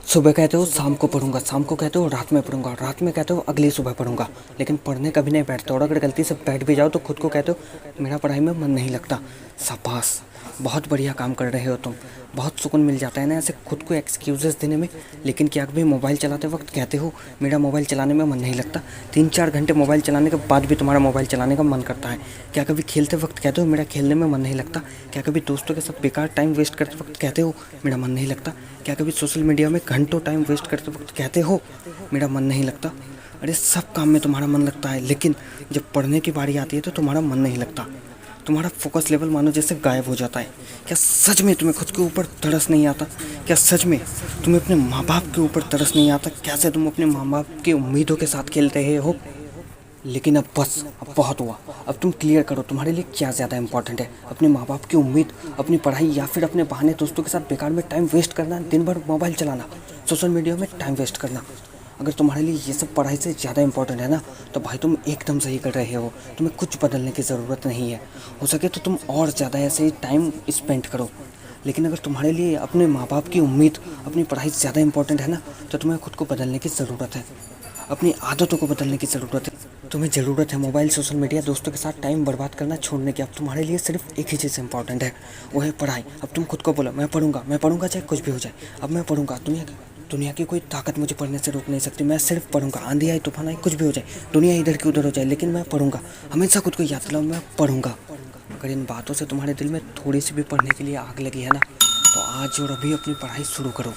सुबह कहते हो शाम को पढ़ूंगा, शाम को कहते हो रात में पढ़ूंगा, रात में कहते हो अगली सुबह पढ़ूंगा, लेकिन पढ़ने कभी नहीं बैठते। और अगर गलती से बैठ भी जाओ तो खुद को कहते हो मेरा पढ़ाई में मन नहीं लगता। शाबाश, बहुत बढ़िया काम कर रहे हो तुम। बहुत सुकून मिल जाता है ना ऐसे खुद को एक्सक्यूजेस देने में। लेकिन क्या कभी मोबाइल चलाते वक्त कहते हो मेरा मोबाइल चलाने में मन नहीं लगता? 3-4 घंटे मोबाइल चलाने के बाद भी तुम्हारा मोबाइल चलाने का मन करता है। क्या कभी खेलते वक्त कहते हो मेरा खेलने में मन नहीं लगता? क्या कभी दोस्तों के साथ बेकार टाइम वेस्ट करते वक्त कहते हो मेरा मन नहीं लगता? क्या कभी सोशल मीडिया में घंटों टाइम वेस्ट करते वक्त कहते हो मेरा मन नहीं लगता? अरे सब काम में तुम्हारा मन लगता है, लेकिन जब पढ़ने की बारी आती है तो तुम्हारा मन नहीं लगता। तुम्हारा फोकस लेवल मानो जैसे गायब हो जाता है। क्या सच में तुम्हें खुद के ऊपर तरस नहीं आता? क्या सच में तुम्हें अपने माँ बाप के ऊपर तरस नहीं आता? कैसे तुम अपने माँ बाप की उम्मीदों के साथ खेल रहे हो? लेकिन अब बस, अब बहुत हुआ। अब तुम क्लियर करो तुम्हारे लिए क्या ज़्यादा इंपॉर्टेंट है, अपने माँ बाप की उम्मीद, अपनी पढ़ाई, या फिर अपने बहाने दोस्तों के साथ बेकार में टाइम वेस्ट करना, दिन भर मोबाइल चलाना, सोशल मीडिया में टाइम वेस्ट करना। अगर तुम्हारे लिए ये सब पढ़ाई से ज़्यादा इंपॉर्टेंट है ना, तो भाई तुम एकदम सही कर रहे हो। तुम्हें कुछ बदलने की ज़रूरत नहीं है। हो सके तो तुम और ज़्यादा ऐसे ही टाइम स्पेंड करो। लेकिन अगर तुम्हारे लिए अपने माँ बाप की उम्मीद, अपनी पढ़ाई ज़्यादा इंपॉर्टेंट है ना, तो तुम्हें खुद को बदलने की ज़रूरत है। अपनी आदतों को बदलने की ज़रूरत है। तुम्हें ज़रूरत है मोबाइल, सोशल मीडिया, दोस्तों के साथ टाइम बर्बाद करना छोड़ने की। अब तुम्हारे लिए सिर्फ एक ही चीज़ इंपॉर्टेंट है, वो है पढ़ाई। अब तुम खुद को बोलो मैं पढ़ूंगा, मैं पढ़ूंगा चाहे कुछ भी हो जाए। अब मैं पढ़ूंगा, दुनिया की कोई ताकत मुझे पढ़ने से रोक नहीं सकती। मैं सिर्फ पढ़ूंगा, आंधी आए तूफान आए कुछ भी हो जाए, दुनिया इधर की उधर हो जाए, लेकिन मैं पढ़ूंगा। हमेशा खुद को याद दिलाओ मैं पढ़ूंगा। अगर इन बातों से तुम्हारे दिल में थोड़ी सी भी पढ़ने के लिए आग लगी है ना, तो आज और अभी अपनी पढ़ाई शुरू करो।